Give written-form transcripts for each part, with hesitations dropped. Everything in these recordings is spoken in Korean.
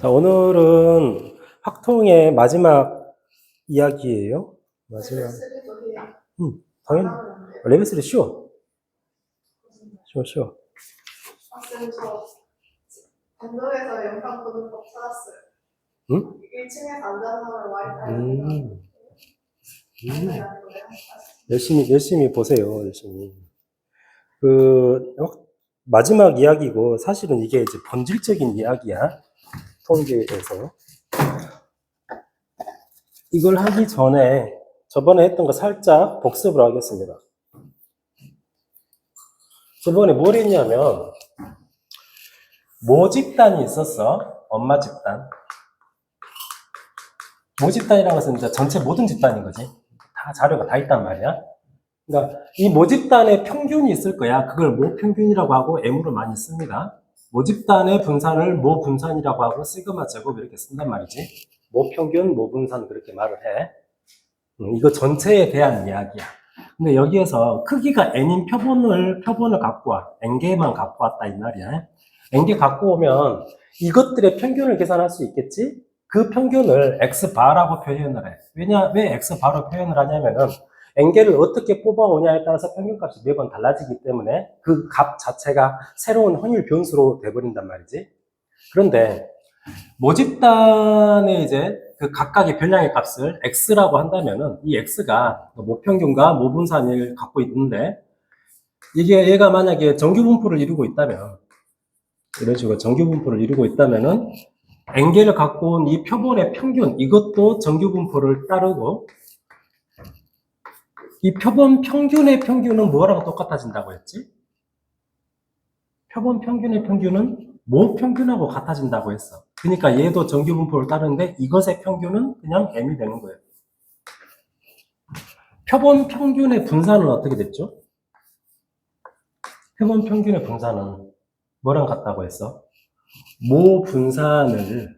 자, 오늘은 확통의 마지막 이야기예요. 마지막. 레벨3도 해요. 당연히. 레벨 3 쉬워. 쉬워. 쌤, 저 건너에서 영상 보는 법 찾았어요. 응? 1층에서 앉아서 와이파이 열심히 보세요. 열심히. 마지막 이야기고, 사실은 이게 이제 본질적인 이야기야. 통계에서. 이걸 하기 전에 저번에 했던 거 살짝 복습을 하겠습니다. 저번에 뭘 했냐면, 모집단이 있었어. 엄마 집단. 모집단이라는 것은 이제 전체 모든 집단인 거지. 다 자료가 다 있단 말이야. 그러니까 이 모집단의 평균이 있을 거야. 그걸 모평균이라고 하고 M으로 많이 씁니다. 모집단의 분산을 모분산이라고 하고 시그마 제곱 이렇게 쓴단 말이지. 모평균, 모분산 그렇게 말을 해. 이거 전체에 대한 이야기야. 근데 여기에서 크기가 n인 표본을 갖고 와. n개만 갖고 왔다 이 말이야. n개 갖고 오면 이것들의 평균을 계산할 수 있겠지? 그 평균을 x바라고 표현을 해. 왜 x바로 표현을 하냐면은 n개를 어떻게 뽑아오냐에 따라서 평균값이 매번 달라지기 때문에 그 값 자체가 새로운 확률 변수로 돼버린단 말이지. 그런데 모집단의 이제 그 각각의 변량의 값을 x라고 한다면은 이 x가 모평균과 모분산을 갖고 있는데 얘가 만약에 정규분포를 이루고 있다면 이런 식으로 정규분포를 이루고 있다면은 n개를 갖고 온 이 표본의 평균 이것도 정규분포를 따르고 이 표본 평균의 평균은 뭐랑 똑같아진다고 했지? 표본 평균의 평균은 모평균하고 같아진다고 했어. 그러니까 얘도 정규분포를 따르는데 이것의 평균은 그냥 m이 되는 거예요. 표본 평균의 분산은 어떻게 됐죠? 표본 평균의 분산은 뭐랑 같다고 했어? 모분산을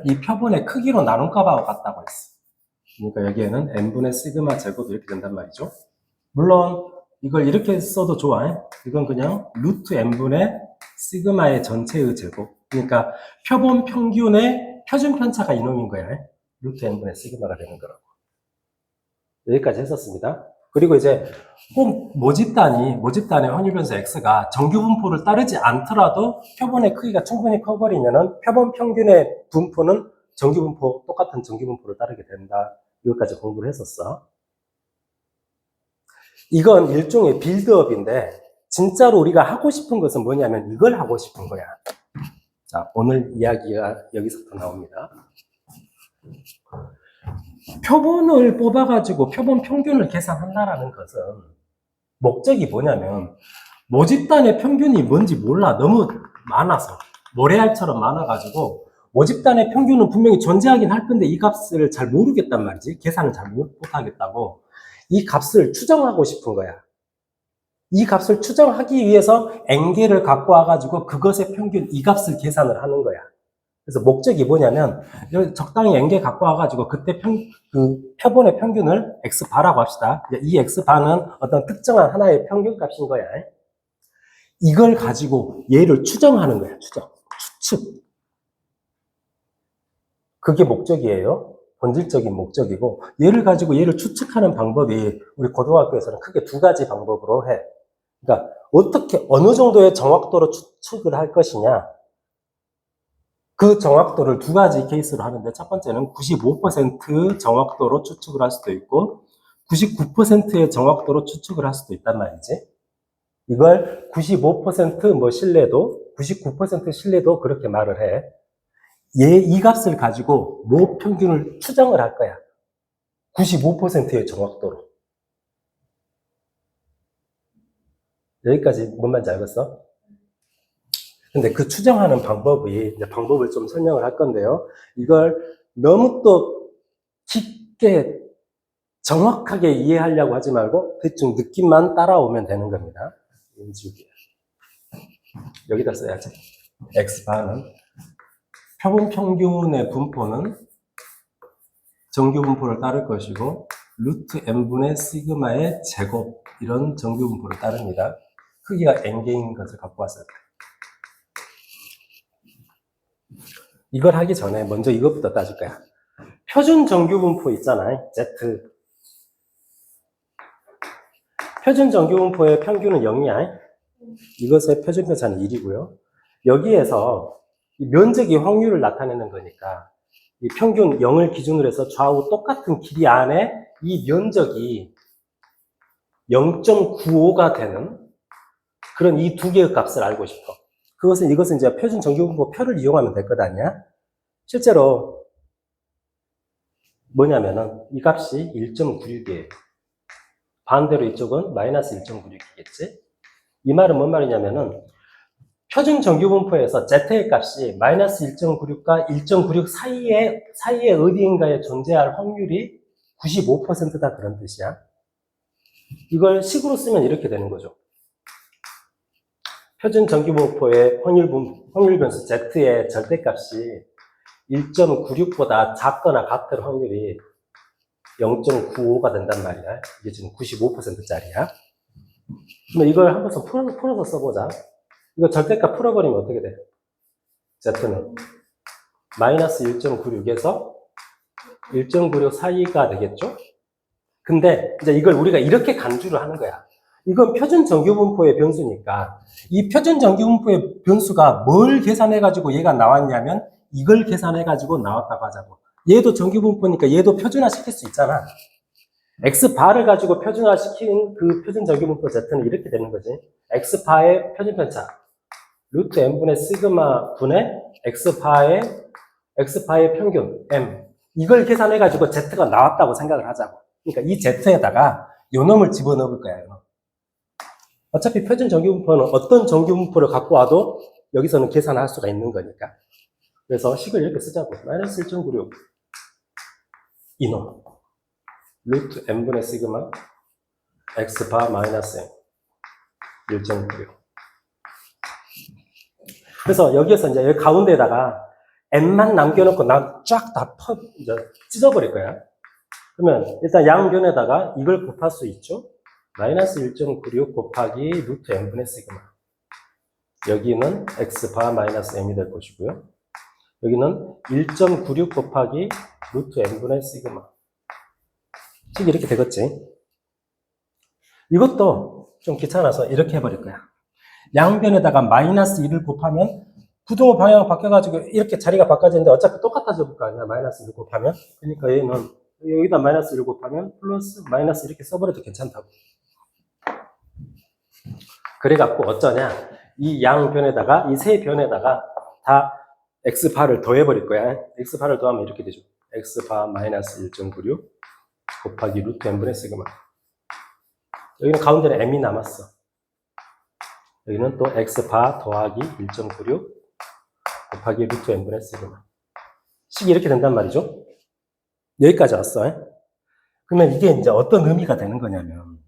이 표본의 크기로 나눈 값하고 같다고 했어. 그러니까 여기에는 n분의 시그마 제곱 이렇게 된단 말이죠. 물론 이걸 이렇게 써도 좋아. 이건 그냥 루트 n분의 시그마의 전체의 제곱. 그러니까 표본 평균의 표준 편차가 이놈인 거야. 루트 n분의 시그마가 되는 거라고. 여기까지 했었습니다. 그리고 이제 꼭 모집단의 확률 변수 x가 정규 분포를 따르지 않더라도 표본의 크기가 충분히 커버리면은 표본 평균의 분포는 똑같은 정규 분포를 따르게 된다. 이것까지 공부를 했었어. 이건 일종의 빌드업인데 진짜로 우리가 하고 싶은 것은 뭐냐면 이걸 하고 싶은 거야. 자, 오늘 이야기가 여기서부터 나옵니다. 표본을 뽑아가지고 표본 평균을 계산한다라는 것은 목적이 뭐냐면 모집단의 평균이 뭔지 몰라. 너무 많아서 모래알처럼 많아가지고 모집단의 평균은 분명히 존재하긴 할 건데 이 값을 잘 모르겠단 말이지. 계산을 잘 못하겠다고. 이 값을 추정하고 싶은 거야. 이 값을 추정하기 위해서 n개를 갖고 와가지고 그것의 평균 이 값을 계산을 하는 거야. 그래서 목적이 뭐냐면 적당히 n개 갖고 와가지고 그때 표본의 평균을 x바라고 합시다. 이 x바는 어떤 특정한 하나의 평균값인 거야. 이걸 가지고 얘를 추정하는 거야. 추측. 그게 목적이에요. 본질적인 목적이고 얘를 가지고 얘를 추측하는 방법이 우리 고등학교에서는 크게 두 가지 방법으로 해. 그러니까 어떻게 어느 정도의 정확도로 추측을 할 것이냐. 그 정확도를 두 가지 케이스로 하는데 첫 번째는 95% 정확도로 추측을 할 수도 있고 99%의 정확도로 추측을 할 수도 있단 말이지. 이걸 95% 신뢰도, 99% 신뢰도 그렇게 말을 해. 이 값을 가지고 모평균을 추정을 할 거야. 95%의 정확도로. 여기까지 뭔 말인지 알겠어? 근데 그 추정하는 방법을 좀 설명을 할 건데요. 이걸 너무 또 깊게 정확하게 이해하려고 하지 말고 대충 느낌만 따라오면 되는 겁니다. 여기다 써야지. x바는 표본 평균의 분포는 정규 분포를 따를 것이고 루트 n분의 시그마의 제곱 이런 정규 분포를 따릅니다. 크기가 n개인 것을 갖고 왔을 때 이걸 하기 전에 먼저 이것부터 따질 거야. 표준 정규 분포 있잖아. Z. 표준 정규 분포의 평균은 0이야. 이것의 표준 편차는 1이고요. 여기에서 이 면적이 확률을 나타내는 거니까 이 평균 0을 기준으로 해서 좌우 똑같은 길이 안에 이 면적이 0.95가 되는 그런 이 두 개의 값을 알고 싶어. 이것은 이제 표준 정규 분포 표를 이용하면 될 것 아니야? 실제로 뭐냐면은 이 값이 1.96이에요. 반대로 이쪽은 마이너스 1.96이겠지? 이 말은 뭔 말이냐면은 표준 정규 분포에서 Z의 값이 마이너스 1.96과 1.96 사이에 어디인가에 존재할 확률이 95%다 그런 뜻이야. 이걸 식으로 쓰면 이렇게 되는 거죠. 표준 정규 분포의 확률 변수 Z의 절대값이 1.96보다 작거나 같을 확률이 0.95가 된단 말이야. 이게 지금 95%짜리야. 그러면 이걸 한 번씩 풀어서 써보자. 이거 절대값 풀어버리면 어떻게 돼? Z는 마이너스 1.96에서 1.96 사이가 되겠죠? 근데 이제 이걸 우리가 이렇게 간주를 하는 거야. 이건 표준 정규 분포의 변수니까 이 표준 정규 분포의 변수가 뭘 계산해가지고 얘가 나왔냐면 이걸 계산해가지고 나왔다고 하자고. 얘도 정규 분포니까 얘도 표준화 시킬 수 있잖아. X바를 가지고 표준화 시킨 그 표준 정규 분포 Z는 이렇게 되는 거지. X바의 표준 편차. 루트 M분의 시그마 분의 X바의 평균 M. 이걸 계산해가지고 Z가 나왔다고 생각을 하자고. 그러니까 이 Z에다가 요 놈을 집어넣을 거야. 요 놈. 어차피 표준 정규 분포는 어떤 정규 분포를 갖고 와도 여기서는 계산할 수가 있는 거니까. 그래서 식을 이렇게 쓰자고. 마이너스 1.96 이놈 루트 M분의 시그마 X바 마이너스 M 1.96. 그래서 여기에서 이제 여기 가운데에다가 M만 남겨놓고 난 쫙 다 찢어버릴 거야. 그러면 일단 양변에다가 이걸 곱할 수 있죠. 마이너스 1.96 곱하기 루트 M분의 시그마. 여기는 X바 마이너스 M이 될 것이고요. 여기는 1.96 곱하기 루트 M분의 시그마. 즉 이렇게 되겠지. 이것도 좀 귀찮아서 이렇게 해버릴 거야. 양변에다가 마이너스 1을 곱하면 부등호 방향 바뀌어가지고 이렇게 자리가 바꿔지는데 어차피 똑같아져 볼 거 아니야. 마이너스 1을 곱하면. 그러니까 얘는 여기다 마이너스 1을 곱하면 플러스 마이너스 이렇게 써버려도 괜찮다고. 그래갖고 어쩌냐. 이 양변에다가 이 세 변에다가 다 X바를 더해버릴 거야. X바를 더하면 이렇게 되죠. X바 마이너스 1.96 곱하기 루트 M분의 시그마. 여기는 가운데는 M이 남았어. 여기는 또 X바 더하기 1.96 곱하기 루트 M분의 시그마. 식이 이렇게 된단 말이죠. 여기까지 왔어. 그러면 이게 이제 어떤 의미가 되는 거냐면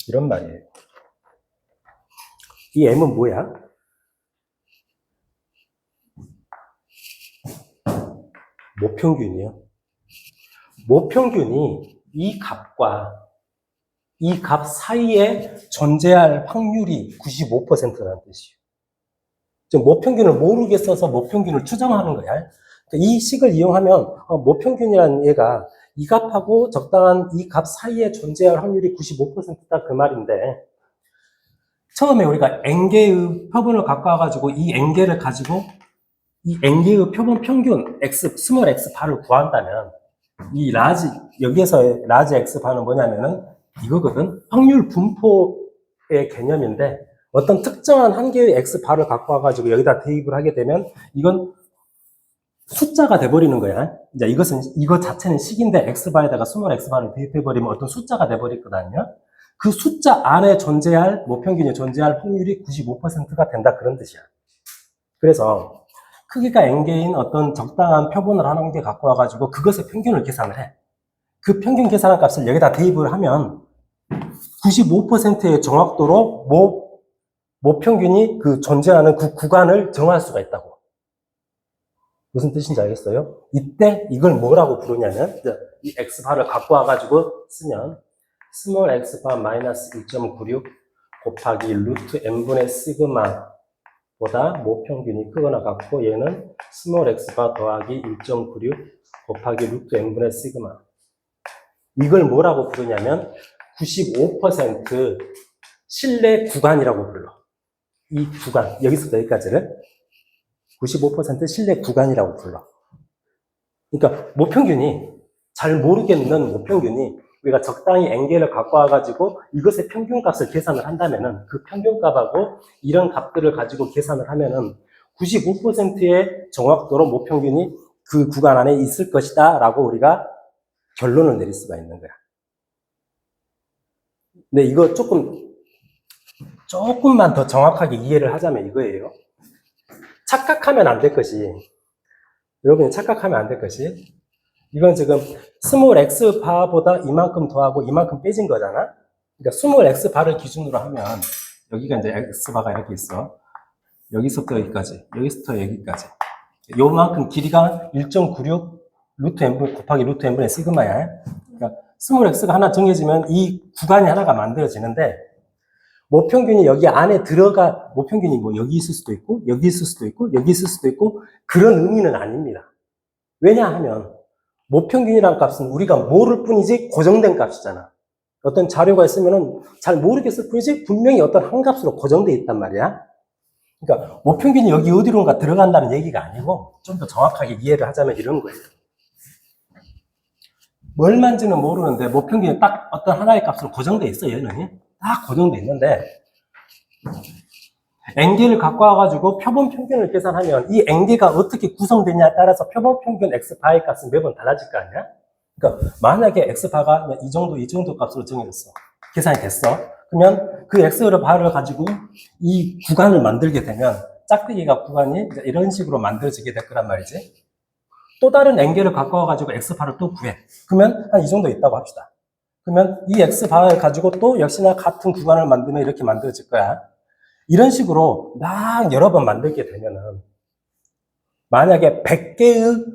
이런 말이에요. 이 M은 뭐야? 모평균이요. 모평균이 이 값과 이 값 사이에 존재할 확률이 95%라는 뜻이에요. 지금 모평균을 모르겠어서 모평균을 추정하는 거야. 그러니까 이 식을 이용하면 모평균이라는 얘가 이 값하고 적당한 이 값 사이에 존재할 확률이 95%다 그 말인데 처음에 우리가 n개의 표본을 갖고 와가지고 이 n개를 가지고 이 n개의 표본 평균 x, 스몰 x 바를 구한다면 이 라지, 여기에서의 라지 x 바는 뭐냐면은 이거거든. 확률 분포의 개념인데 어떤 특정한 한 개의 x 바를 갖고 와가지고 여기다 대입을 하게 되면 이건 숫자가 돼버리는 거야. 이제 이거 자체는 식인데 x 바에다가 스몰 x 바를 대입해버리면 어떤 숫자가 돼버릴 거 아니야? 그 숫자 안에 존재할, 모평균이 존재할 확률이 95%가 된다 그런 뜻이야. 그래서 크기가 n개인 어떤 적당한 표본을 한 개 갖고 와가지고 그것의 평균을 계산을 해. 그 평균 계산한 값을 여기다 대입을 하면 95%의 정확도로 모평균이 그 존재하는 그 구간을 정할 수가 있다고. 무슨 뜻인지 알겠어요? 이때 이걸 뭐라고 부르냐면 이 x바를 갖고 와가지고 쓰면 스몰 x바 마이너스 1.96 곱하기 루트 n분의 시그마 보다 모평균이 크거나 같고 얘는 스몰 x바 더하기 1.96 곱하기 루트 n분의 시그마. 이걸 뭐라고 부르냐면 95% 신뢰 구간이라고 불러. 이 구간, 여기서부터 여기까지를 95% 신뢰 구간이라고 불러. 그러니까 모평균이 잘 모르겠는 모평균이 우리가 적당히 n개를 갖고 와가지고 이것의 평균값을 계산을 한다면은 그 평균값하고 이런 값들을 가지고 계산을 하면은 95%의 정확도로 모평균이 그 구간 안에 있을 것이다 라고 우리가 결론을 내릴 수가 있는 거야. 근데 이거 조금만 더 정확하게 이해를 하자면 이거예요. 착각하면 안 될 것이, 여러분이 착각하면 안 될 것이, 이건 지금 스몰 x 바보다 이만큼 더하고 이만큼 빼진 거잖아? 그러니까 스몰 x 바를 기준으로 하면, 여기가 이제 x 바가 이렇게 있어. 여기서부터 여기까지, 여기서부터 여기까지. 요만큼 길이가 1.96 루트 n분 곱하기 루트 n분의 시그마야. 그러니까 스몰 x가 하나 정해지면 이 구간이 하나가 만들어지는데, 모평균이 여기 안에 모평균이 뭐 여기 있을 수도 있고, 여기 있을 수도 있고, 여기 있을 수도 있고, 그런 의미는 아닙니다. 왜냐하면, 모평균이라는 값은 우리가 모를 뿐이지 고정된 값이잖아. 어떤 자료가 있으면은 잘 모르겠을 뿐이지 분명히 어떤 한 값으로 고정되어 있단 말이야. 그러니까 모평균이 여기 어디론가 들어간다는 얘기가 아니고, 좀 더 정확하게 이해를 하자면 이런 거예요. 뭘 만지는 모르는데 모평균이 딱 어떤 하나의 값으로 고정되어 있어, 얘는. 딱 고정되어 있는데, n개를 갖고 와가지고 표본 평균을 계산하면 이 n개가 어떻게 구성되냐에 따라서 표본 평균 x바의 값은 매번 달라질 거 아니야? 그러니까 만약에 x바가 이 정도 값으로 정해졌어. 계산이 됐어. 그러면 그 x바를 가지고 이 구간을 만들게 되면 짝대기가 구간이 이런 식으로 만들어지게 될 거란 말이지. 또 다른 n개를 갖고 와가지고 x바를 또 구해. 그러면 한 이 정도 있다고 합시다. 그러면 이 x바를 가지고 또 역시나 같은 구간을 만들면 이렇게 만들어질 거야. 이런 식으로 막 여러 번 만들게 되면은, 만약에 100개의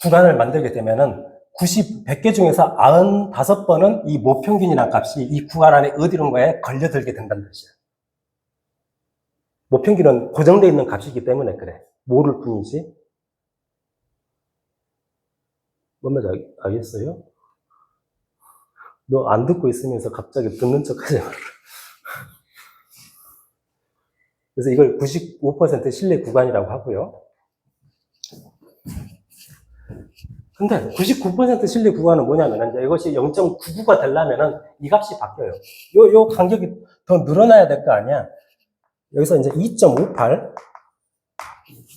구간을 만들게 되면은 100개 중에서 95번은 이 모평균이라는 값이 이 구간 안에 어디론가에 걸려들게 된다는 뜻이야. 모평균은 고정되어 있는 값이기 때문에 그래. 모를 뿐이지. 뭔 말인지 알겠어요? 너 안 듣고 있으면서 갑자기 듣는 척 하지 마라. 그래서 이걸 95% 신뢰 구간이라고 하고요. 근데 99% 신뢰 구간은 뭐냐면은, 이것이 0.99가 되려면은 이 값이 바뀌어요. 요 간격이 더 늘어나야 될 거 아니야. 여기서 이제 2.58,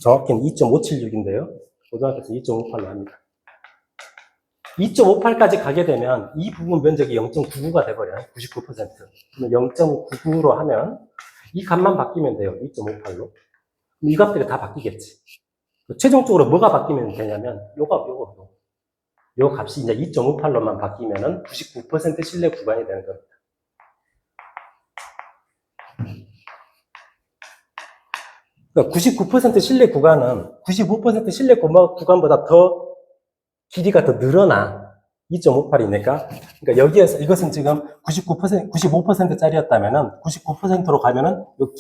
정확히는 2.576인데요. 고등학교에서 2.58로 합니다. 2.58까지 가게 되면 이 부분 면적이 0.99가 돼버려요. 99%. 그러면 0.99로 하면 이 값만 바뀌면 돼요. 2.58로. 이 값들이 다 바뀌겠지. 최종적으로 뭐가 바뀌면 되냐면 요 값이 이제 2.58로만 바뀌면은 99% 신뢰 구간이 되는 겁니다. 그러니까 99% 신뢰 구간은 95% 신뢰 구간보다 더 길이가 더 늘어나. 2.58이니까. 그러니까 여기에서 이것은 지금 95%짜리였다면은 99%로 가면은 요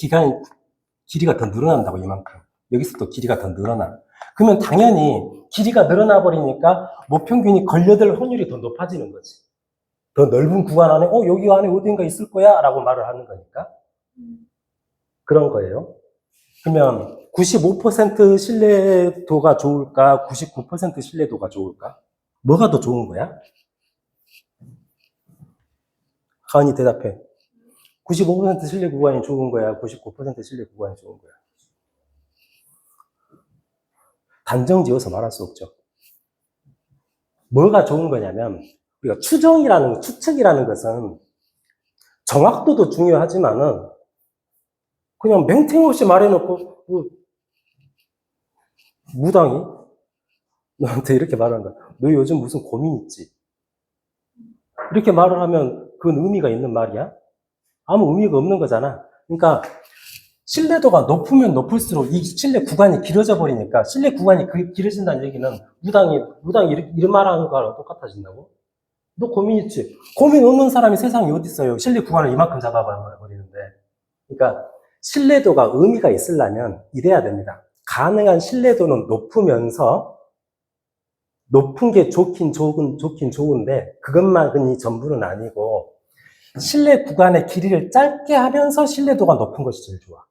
길이가 더 늘어난다고, 이만큼. 여기서 또 길이가 더 늘어나. 그러면 당연히 길이가 늘어나 버리니까 모평균이 걸려들 확률이 더 높아지는 거지. 더 넓은 구간 안에 여기 안에 어딘가 있을 거야 라고 말을 하는 거니까. 그런 거예요. 그러면 95% 신뢰도가 좋을까? 99% 신뢰도가 좋을까? 뭐가 더 좋은 거야? 가은이 대답해. 95% 신뢰 구간이 좋은 거야? 99% 신뢰 구간이 좋은 거야? 단정 지어서 말할 수 없죠. 뭐가 좋은 거냐면, 우리가 추측이라는 것은 정확도도 중요하지만은 그냥 맹탱없이 말해놓고, 무당이 너한테 이렇게 말하는 거야. 너 요즘 무슨 고민 있지? 이렇게 말을 하면 그건 의미가 있는 말이야? 아무 의미가 없는 거잖아. 그러니까 신뢰도가 높으면 높을수록 이 신뢰 구간이 길어져 버리니까, 신뢰 구간이 길어진다는 얘기는 무당이 이런 말하는 거랑 똑같아진다고? 너 고민 있지? 고민 없는 사람이 세상에 어디 있어요? 신뢰 구간을 이만큼 잡아버리는데. 그러니까 신뢰도가 의미가 있으려면 이래야 됩니다. 가능한 신뢰도는 높으면서 높은 게 좋긴 좋은데 그것만이 전부는 아니고 신뢰 구간의 길이를 짧게 하면서 신뢰도가 높은 것이 제일 좋아.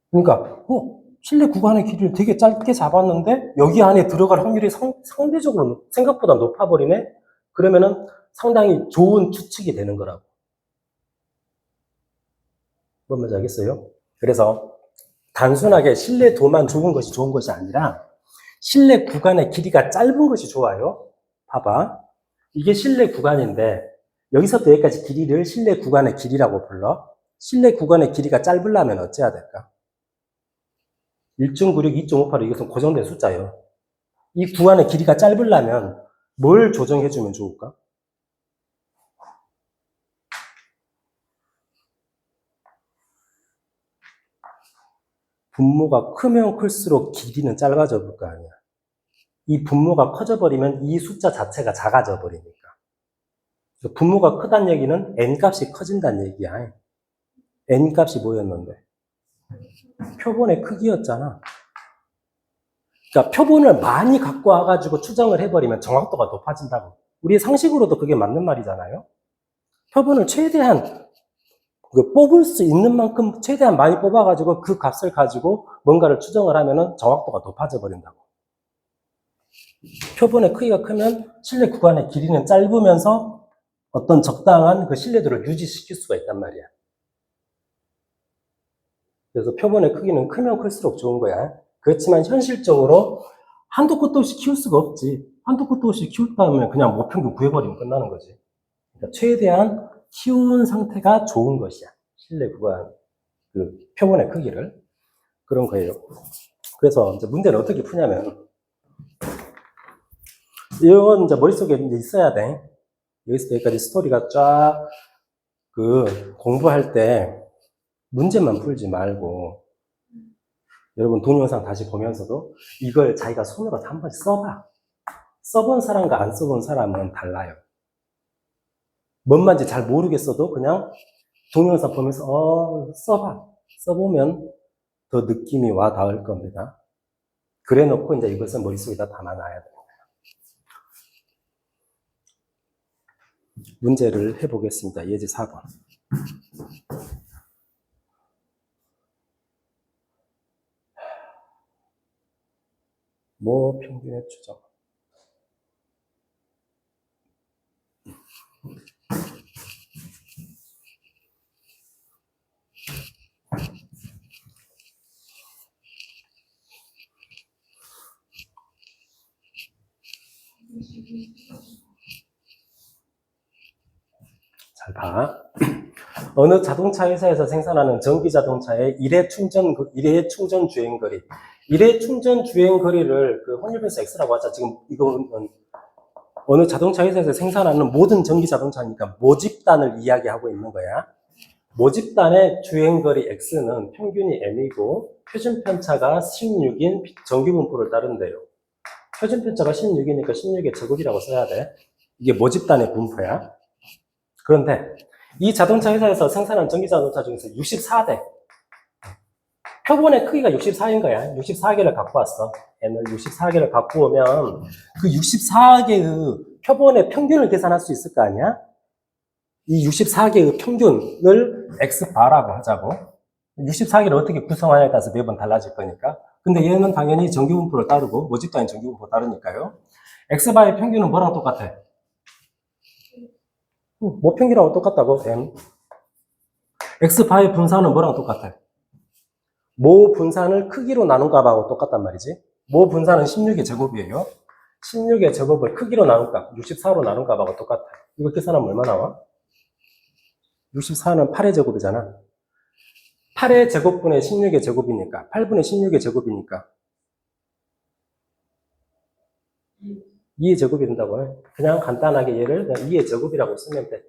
그러니까 신뢰 구간의 길이를 되게 짧게 잡았는데 여기 안에 들어갈 확률이 상대적으로 생각보다 높아버리네? 그러면은 상당히 좋은 추측이 되는 거라고. 뭔 말인지 알겠어요? 그래서 단순하게 신뢰도만 좋은 것이 아니라 신뢰 구간의 길이가 짧은 것이 좋아요. 봐봐. 이게 신뢰 구간인데 여기서부터 여기까지 길이를 신뢰 구간의 길이라고 불러. 신뢰 구간의 길이가 짧으려면 어찌해야 될까? 1.96, 2.58 이것은 고정된 숫자예요. 이 구간의 길이가 짧으려면 뭘 조정해주면 좋을까? 분모가 크면 클수록 길이는 짧아져 볼 거 아니야. 이 분모가 커져버리면 이 숫자 자체가 작아져 버리니까. 분모가 크다는 얘기는 n값이 커진다는 얘기야. n값이 뭐였는데? 표본의 크기였잖아. 그러니까 표본을 많이 갖고 와가지고 추정을 해버리면 정확도가 높아진다고. 우리 상식으로도 그게 맞는 말이잖아요. 표본을 최대한 뽑을 수 있는 만큼 최대한 많이 뽑아가지고 그 값을 가지고 뭔가를 추정을 하면은 정확도가 높아져 버린다고. 표본의 크기가 크면 신뢰 구간의 길이는 짧으면서 어떤 적당한 그 신뢰도를 유지시킬 수가 있단 말이야. 그래서 표본의 크기는 크면 클수록 좋은 거야. 그렇지만 현실적으로 한도 끝도 없이 키울 수가 없지. 한도 끝도 없이 키웠다면 그냥 모평균 구해버리면 끝나는 거지. 그러니까 최대한 키운 상태가 좋은 것이야. 신뢰 구간, 그 표본의 크기를. 그런 거예요. 그래서 이제 문제는 어떻게 푸냐면, 이건 이제 머릿속에 이제 있어야 돼. 여기서 여기까지 스토리가 쫙, 공부할 때 문제만 풀지 말고, 여러분 동영상 다시 보면서도 이걸 자기가 손으로 한 번씩 써봐. 써본 사람과 안 써본 사람은 달라요. 뭔 말인지 잘 모르겠어도 그냥 동영상 보면서 써봐. 써보면 더 느낌이 와 닿을 겁니다. 그래 놓고 이제 이것을 머릿속에다 담아놔야 돼요. 문제를 해보겠습니다. 예제 4번. 뭐 평균의 추정. 잘 봐. 어느 자동차 회사에서 생산하는 전기 자동차의 일회 충전 주행 거리. 일회 충전 주행 거리를 혼율변수 X라고 하자. 지금 이거는 어느 자동차 회사에서 생산하는 모든 전기 자동차니까 모집단을 이야기하고 있는 거야. 모집단의 주행 거리 X는 평균이 M이고 표준 편차가 16인 정규 분포를 따른대요. 표준 편차가 16이니까 16의 제곱이라고 써야 돼. 이게 모집단의 분포야. 그런데 이 자동차 회사에서 생산한 전기 자동차 중에서 64대 표본의 크기가 64인 거야. 64개를 갖고 왔어. N을 64개를 갖고 오면 그 64개의 표본의 평균을 계산할 수 있을 거 아니야? 이 64개의 평균을 X바라고 하자고. 64개를 어떻게 구성하냐에 따라서 매번 달라질 거니까. 근데 얘는 당연히 정규분포를 따르고 모집단이 정규분포 따르니까요. X바의 평균은 뭐랑 똑같아? 모평균하고 똑같다고. M. X바의 분산은 뭐랑 똑같아? 모 분산을 크기로 나눈 값하고 똑같단 말이지. 모 분산은 16의 제곱이에요. 16의 제곱을 크기로 나눈 값, 64로 나눈 값하고 똑같아. 이거 계산하면 얼마 나와? 64는 8의 제곱이잖아. 8의 제곱분의 16의 제곱이니까 8분의 16의 제곱이니까 2의 제곱이 된다고 해. 그냥 간단하게 얘를 그냥 2의 제곱이라고 쓰면 돼.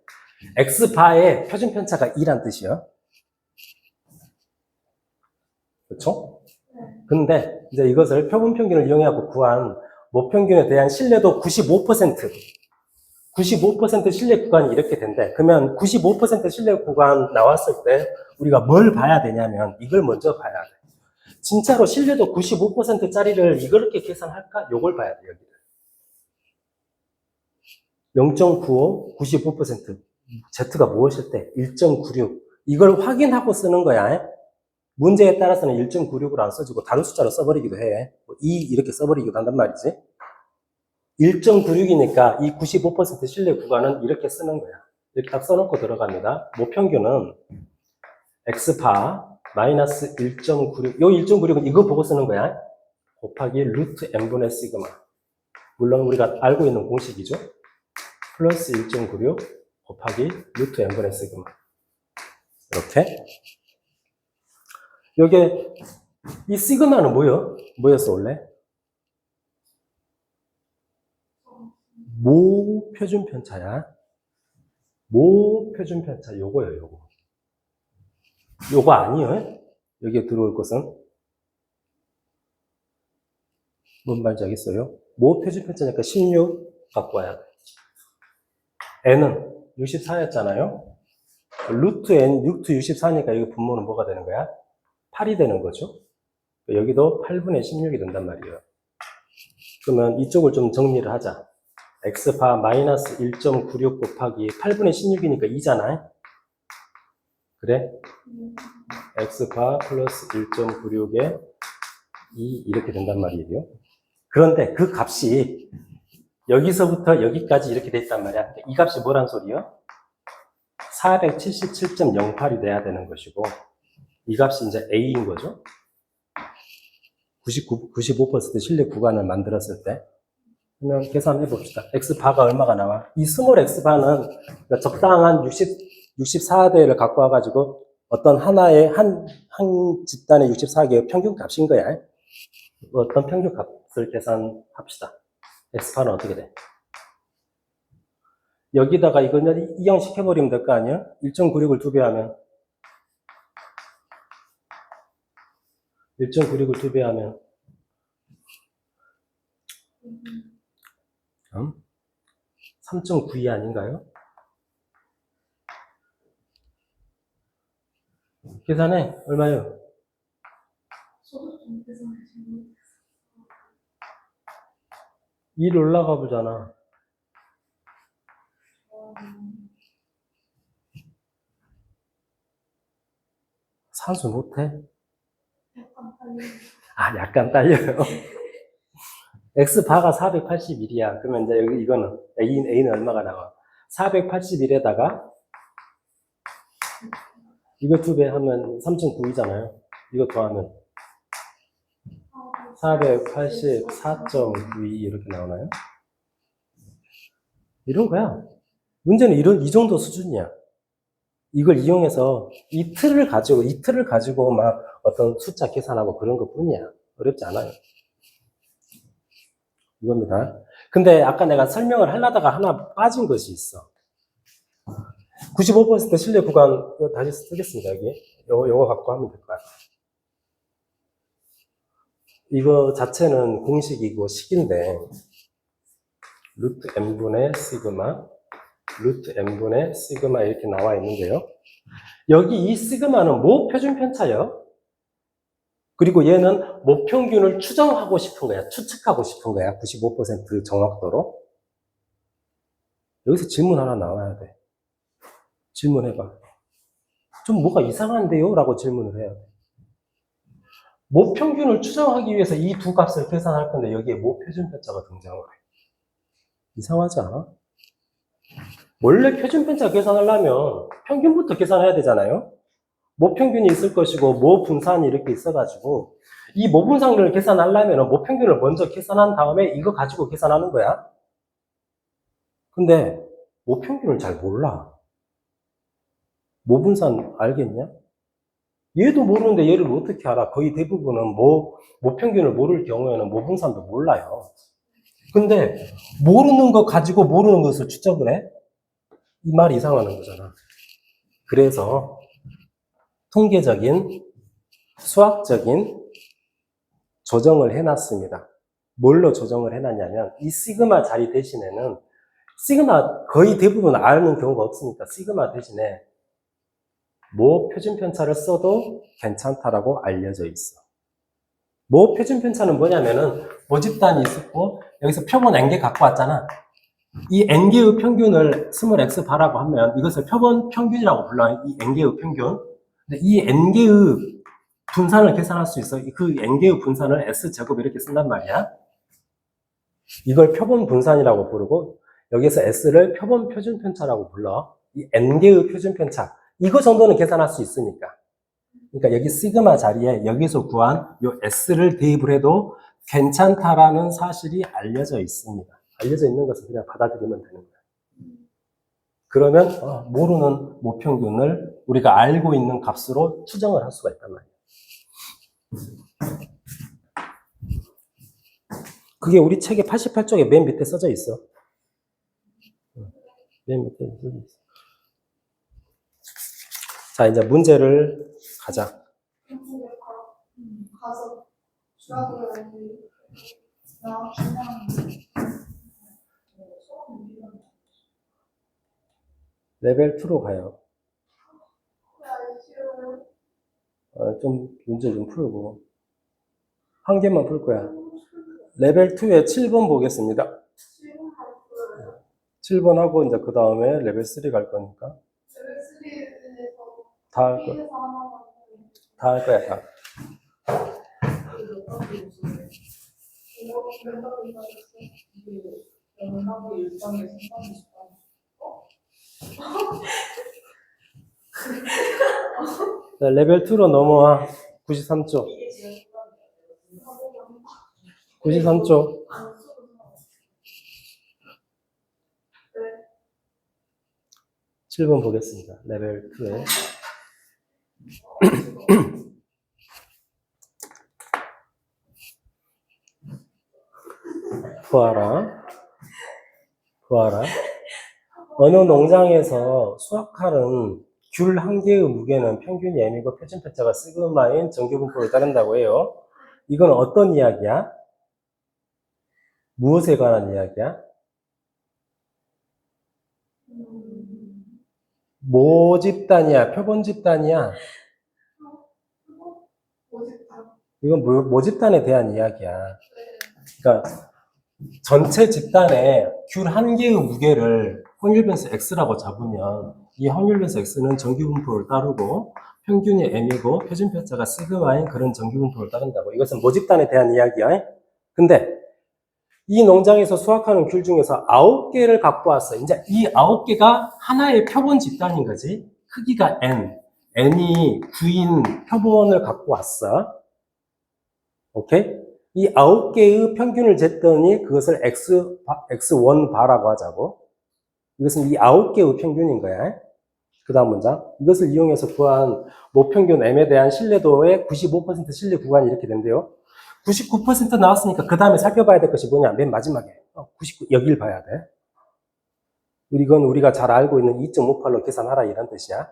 X바의 표준 편차가 2란 뜻이야. 그렇죠? 근데 이제 이것을 표본 평균을 이용해서 구한 모평균에 대한 신뢰도 95%. 95% 신뢰 구간이 이렇게 된대. 그러면 95% 신뢰 구간 나왔을 때 우리가 뭘 봐야 되냐면 이걸 먼저 봐야 돼. 진짜로 신뢰도 95%짜리를 이렇게 계산할까? 요걸 봐야 돼, 여기를. 0.95, 95%. Z가 무엇일 때? 1.96. 이걸 확인하고 쓰는 거야. 문제에 따라서는 1.96으로 안 써주고 다른 숫자로 써버리기도 해. 2 이렇게 써버리기도 한단 말이지. 1.96이니까 이 95% 신뢰 구간은 이렇게 쓰는 거야. 이렇게 딱 써놓고 들어갑니다. 모평균은 x파 마이너스 1.96. 요 1.96은 이거 보고 쓰는 거야. 곱하기 루트 n분의 시그마. 물론 우리가 알고 있는 공식이죠. 플러스 1.96 곱하기 루트 n분의 시그마. 이렇게. 요게 이 시그마는 뭐였어 원래? 모 표준 편차야. 모 표준 편차 요거예요, 요거. 요거 아니에요? 여기에 들어올 것은 뭔 말인지 알겠어요? 모 표준 편차니까 16 갖고 와야 돼. n은 64였잖아요. 루트 n, 루트 64니까 이거 분모는 뭐가 되는 거야? 8이 되는 거죠. 여기도 8분의 16이 된단 말이에요. 그러면 이쪽을 좀 정리를 하자. x파 마이너스 1.96 곱하기 8분의 16이니까 2잖아. 그래? x파 플러스 1.96에 2 이렇게 된단 말이에요. 그런데 그 값이 여기서부터 여기까지 이렇게 됐단 말이야. 이 값이 뭐란 소리요? 477.08이 돼야 되는 것이고 이 값이 이제 A인 거죠. 95% 신뢰 구간을 만들었을 때. 그러면 계산해 봅시다. x바가 얼마가 나와? 이 스몰 x바는 적당한 64대를 갖고 와가지고 어떤 하나의 한 집단의 64개의 평균 값인 거야. 어떤 평균 값을 계산합시다. x바는 어떻게 돼? 여기다가 이거는 이형시켜버리면 될 거 아니야? 1.96을 2배 하면 1.96을 2배 하면 3.92 아닌가요? 계산해. 얼마요? 저도 좀 계산하시면 1 올라가 보잖아. 산수 못해? 약간 빨리 아, 약간 딸려요. x바가 481이야. 그러면 이제 여기 이거는 A는 얼마가 나와? 481에다가 이거 2배 하면 3.9이잖아요. 이거 더하면 484.92 이렇게 나오나요? 이런 거야. 문제는 이 정도 수준이야. 이걸 이용해서 이 틀을 가지고 막 어떤 숫자 계산하고 그런 것 뿐이야. 어렵지 않아요. 이겁니다. 근데 아까 내가 설명을 하려다가 하나 빠진 것이 있어. 95% 신뢰 구간, 이거 다시 쓰겠습니다, 여기. 요거 갖고 하면 될 것 같아요. 이거 자체는 공식이고 식인데, 루트 n분의 시그마, 루트 n분의 시그마 이렇게 나와 있는데요. 여기 이 시그마는 모 표준 편차예요. 그리고 얘는 모평균을 추정하고 싶은 거야. 추측하고 싶은 거야. 95% 정확도로. 여기서 질문 하나 나와야 돼. 질문해봐. 좀 뭐가 이상한데요? 라고 질문을 해야 돼. 모평균을 추정하기 위해서 이 두 값을 계산할 건데 여기에 모표준 편차가 등장을 해. 이상하지 않아? 원래 표준 편차 계산하려면 평균부터 계산해야 되잖아요? 모평균이 있을 것이고 모분산이 이렇게 있어가지고 이 모분산을 계산하려면 모평균을 먼저 계산한 다음에 이거 가지고 계산하는 거야. 근데 모평균을 잘 몰라. 모분산 알겠냐? 얘도 모르는데 얘를 어떻게 알아? 거의 대부분은 모평균을 모를 경우에는 모분산도 몰라요. 근데 모르는 거 가지고 모르는 것을 추적을 해? 이 말이 이상하는 거잖아. 그래서 통계적인 수학적인 조정을 해놨습니다. 뭘로 조정을 해놨냐면 이 시그마 자리 대신에는 시그마 거의 대부분 아는 경우가 없으니까 시그마 대신에 모 표준 편차를 써도 괜찮다라고 알려져 있어. 모 표준 편차는 뭐냐면은 모집단이 있었고 여기서 표본 n개 갖고 왔잖아. 이 n개의 평균을 스몰 x 바라고 하면 이것을 표본 평균이라고 불러. 이 n개의 평균. 근데 이 n개의 분산을 계산할 수 있어. 그 n개의 분산을 s제곱 이렇게 쓴단 말이야. 이걸 표본 분산이라고 부르고 여기서 s를 표본 표준 편차라고 불러. 이 n개의 표준 편차. 이거 정도는 계산할 수 있으니까. 그러니까 여기 시그마 자리에 여기서 구한 요 s를 대입을 해도 괜찮다라는 사실이 알려져 있습니다. 알려져 있는 것을 그냥 받아들이면 되는 거야. 그러면 모르는 모평균을 우리가 알고 있는 값으로 추정을 할 수가 있단 말이야. 그게 우리 책의 88쪽에 맨 밑에 써져 있어. 맨 밑에 써져 있어. 자, 이제 문제를 가자. 가서 주라고 해야지. 나 그냥 레벨 2로 가요. 알지요. 좀 문제 좀 풀고. 한 개만 풀 거야. 레벨 2에 7번 보겠습니다. 지금 할 거예요. 7번 하고 이제 그 다음에 레벨 3 갈 거니까. 레벨 3에서 다 할 거야. B에서 하나만 다 할 거야, 다. 이거 멤버가 있어요. 영하고 일정에 생각이 자, 레벨 2로 넘어와. 93쪽. 93쪽. 7번 보겠습니다. 레벨 2에. 보아라. 보아라. 어느 농장에서 수확하는 귤 한 개의 무게는 평균이 m이고 표준 편차가 시그마인 정규분포를 따른다고 해요. 이건 어떤 이야기야? 무엇에 관한 이야기야? 모 집단이야? 표본 집단이야? 이건 모 집단에 대한 이야기야. 그러니까 전체 집단의 귤 한 개의 무게를 확률 변수 x라고 잡으면 이 확률 변수 x는 정규분포를 따르고 평균이 m이고 표준 편차가 시그마인 그런 정규분포를 따른다고. 이것은 모 집단에 대한 이야기야. 근데 이 농장에서 수확하는 귤 중에서 9개를 갖고 왔어. 이제 이 9개가 하나의 표본 집단인 거지. 크기가 n이 9인 표본을 갖고 왔어. 오케이? 이 9개의 평균을 쟀더니 그것을 x1 바라고 하자고. 이것은 이 9개의 평균인 거야. 그 다음 문장. 이것을 이용해서 구한 모평균 m에 대한 신뢰도의 95% 신뢰 구간이 이렇게 된대요. 99% 나왔으니까 그 다음에 살펴봐야 될 것이 뭐냐? 맨 마지막에 99 여길 봐야 돼. 이건 우리가 잘 알고 있는 2.58로 계산하라 이런 뜻이야.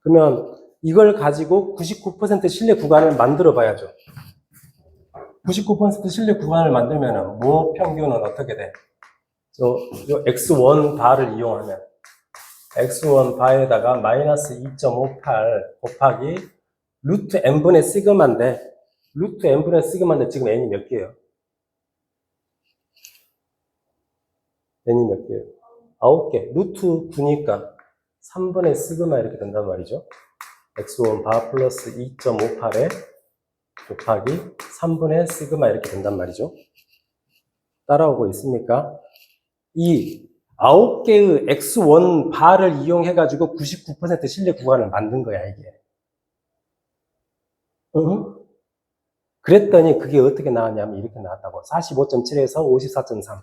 그러면 이걸 가지고 99% 신뢰 구간을 만들어 봐야죠. 99% 신뢰 구간을 만들면 모평균은 어떻게 돼? 요 x1 바를 이용하면 x1 바에다가 마이너스 2.58 곱하기 루트 n분의 시그마인데 루트 n분의 시그마인데 지금 n이 몇 개예요? n이 몇 개예요? 9개. 루트 9니까 3분의 시그마 이렇게 된단 말이죠. x1 바 플러스 2.58에 곱하기 3분의 시그마 이렇게 된단 말이죠. 따라오고 있습니까? 이 9개의 x1 바를 이용해가지고 99% 신뢰 구간을 만든 거야, 이게. 응? 그랬더니 그게 어떻게 나왔냐면 이렇게 나왔다고. 45.7에서 54.3.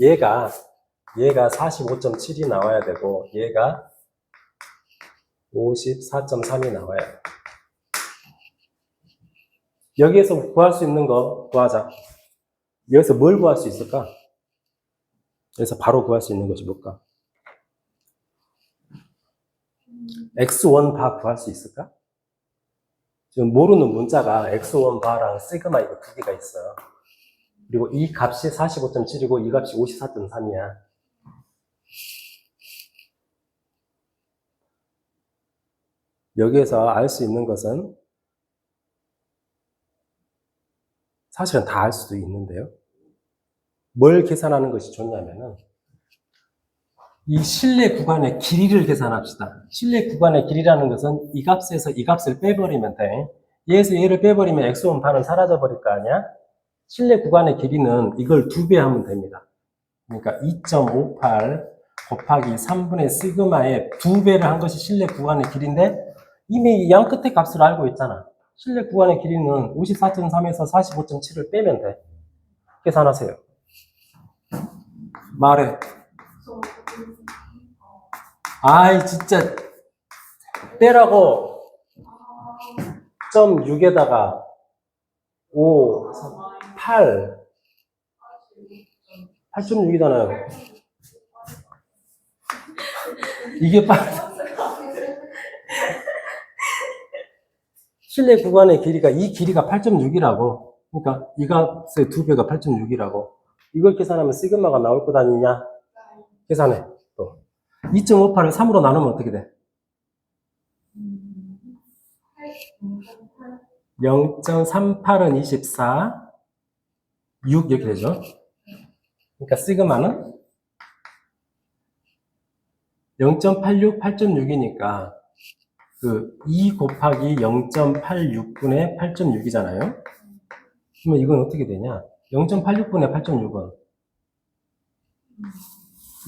얘가 45.7이 나와야 되고, 얘가 54.3이 나와야 돼. 여기에서 구할 수 있는 거 구하자. 여기서 뭘 구할 수 있을까? 여기서 바로 구할 수 있는 것이 뭘까? x1 바 구할 수 있을까? 지금 모르는 문자가 x1 바랑 시그마 이거 두 개가 있어. 그리고 이 값이 45.7이고 이 값이 54.3이야. 여기에서 알 수 있는 것은 사실은 다 알 수도 있는데요. 뭘 계산하는 것이 좋냐면은 이 실내 구간의 길이를 계산합시다. 실내 구간의 길이라는 것은 이 값에서 이 값을 빼버리면 돼. 얘에서 얘를 빼버리면 x1 반은 사라져 버릴 거 아니야? 실내 구간의 길이는 이걸 2배 하면 됩니다. 그러니까 2.58 곱하기 3분의 시그마의 2배를 한 것이 실내 구간의 길인데 이미 양 끝의 값을 알고 있잖아. 실내 구간의 길이는 54.3에서 45.7을 빼면 돼. 계산하세요. 말해. 아이 진짜 빼라고. 0.6에다가 5, 8, 8.6이잖아요. 이게 실내 구간의 길이가 이 길이가 8.6이라고. 그러니까 이 값의 2배가 8.6이라고. 이걸 계산하면 시그마가 나올 것 아니냐? 계산해. 또 2.58을 3으로 나누면 어떻게 돼? 0.38은 24, 6 이렇게 되죠. 그러니까 시그마는 0.86, 8.6이니까 그 2 곱하기 0.86분의 8.6이잖아요. 그러면 이건 어떻게 되냐? 0.86분의 8.6은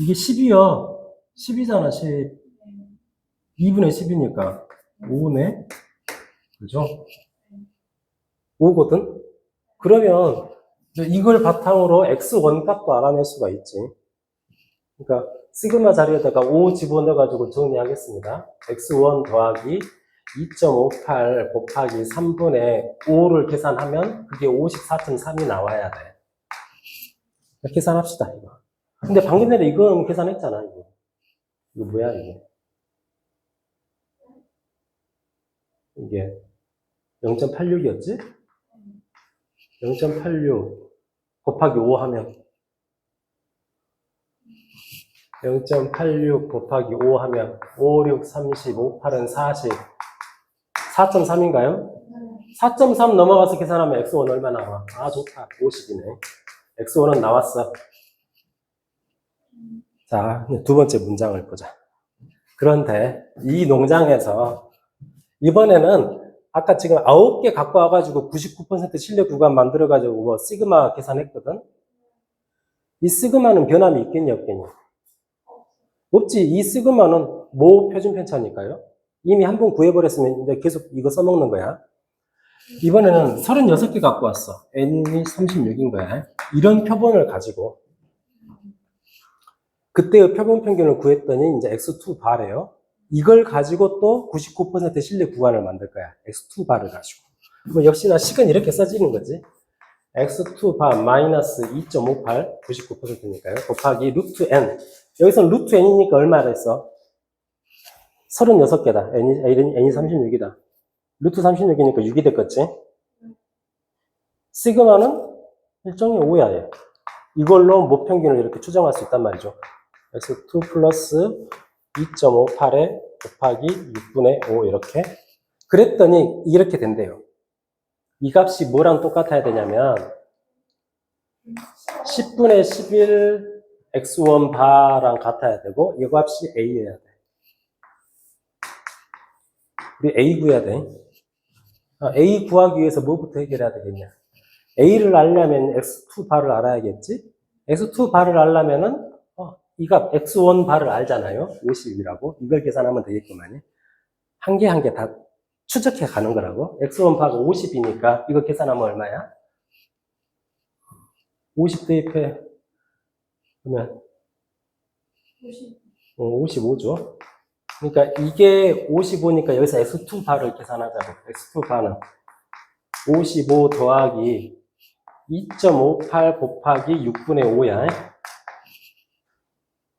이게 10이요. 10이잖아, 10. 2분의 10이니까 5네. 그죠? 5거든? 그러면 이걸 바탕으로 x1 값도 알아낼 수가 있지. 그러니까 시그마 자리에다가 5 집어넣어가지고 정리하겠습니다. x1 더하기 2.58 곱하기 3분의 5를 계산하면 그게 54.3이 나와야 돼. 계산합시다, 이거. 근데 방금 전에 이건 계산했잖아, 이거. 이거 뭐야, 이게? 이게 0.86이었지? 0.86 곱하기 5 하면 0.86 곱하기 5 하면 5, 6, 30, 5, 8은 40 4.3인가요? 4.3 넘어가서 계산하면 x1 얼마 나와? 아 좋다, 50이네. x1은 나왔어. 자, 두 번째 문장을 보자. 그런데 이 농장에서 이번에는 아까 지금 9개 갖고 와가지고 99% 신뢰 구간 만들어가지고 뭐 시그마 계산했거든? 이 시그마는 변함이 있겠니 없겠니? 없지. 이 시그마는 모 표준 편차니까요. 이미 한 번 구해버렸으면 이제 계속 이거 써먹는 거야. 이번에는 36개 갖고 왔어. n이 36인 거야. 이런 표본을 가지고 그때의 표본 평균을 구했더니 이제 x2 바래요. 이걸 가지고 또 99% 신뢰 구간을 만들 거야. x2 바를 가지고. 뭐 역시나 식은 이렇게 써지는 거지. x2 바 마이너스 2.58, 99%니까요. 곱하기 루트 n. 여기서는 루트 n이니까 얼마를 했어? 36개다. n이 36이다. 루트 36이니까 6이 됐겠지? 시그마는 일정이 5야, 얘. 이걸로 모평균을 이렇게 추정할 수 있단 말이죠. x2 플러스 2.58에 곱하기 6분의 5 이렇게. 그랬더니 이렇게 된대요. 이 값이 뭐랑 똑같아야 되냐면 10분의 11 x1 바랑 같아야 되고 이 값이 a여야 돼. 우리 a 구해야 돼. a 구하기 위해서 뭐부터 해결해야 되겠냐? a를 알려면 x2 바를 알아야겠지? x2 바를 알려면은 이 값 x1 바를 알잖아요. 50이라고. 이걸 계산하면 되겠구만. 한 개 한 개 다 추적해 가는 거라고. x1 바가 50이니까 이거 계산하면 얼마야? 50 대입해. 그러면 55죠. 그러니까 이게 55니까 여기서 x2 바를 계산하자고. x2 바는 55 더하기 2.58 곱하기 6분의 5야.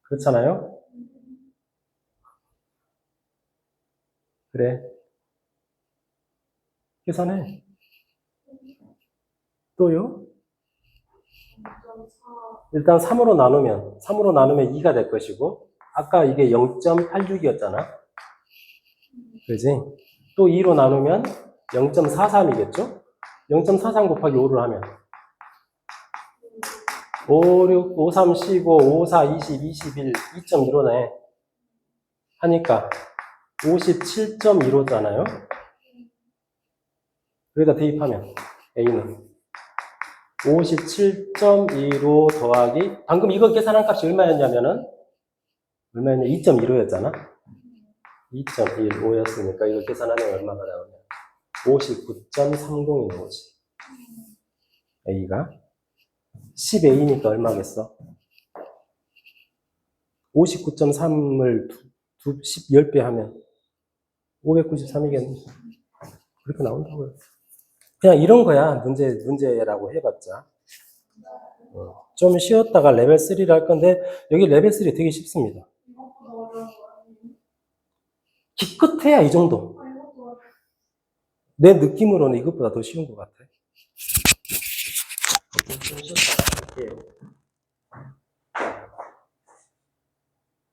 그렇잖아요? 그래. 계산해. 또요? 일단 3으로 나누면 2가 될 것이고, 아까 이게 0.86이었잖아. 그지? 또 2로 나누면 0.43이겠죠? 0.43 곱하기 5를 하면 5, 6, 5, 3, 15, 5, 4, 20, 21, 2.15네. 하니까 57.15잖아요. 여기다 대입하면 A는 57.15 더하기, 방금 이거 계산한 값이 얼마였냐면은 2.15였잖아. 2.15였으니까 이거 계산하면 얼마가 나오냐? 59.30이 나오지. A가 10A니까 얼마겠어? 59.3을 10배 하면 593이겠네. 그렇게 나온다고요. 그냥 이런 거야. 문제라고 해봤자. 좀 쉬었다가 레벨 3를 할 건데, 여기 레벨 3 되게 쉽습니다. 이것보다 어려운 거 아니에요? 기껏해야 이 정도. 이것도 어려워. 내 느낌으로는 이것보다 더 쉬운 것 같아. 좀 쉬었다가 할게요.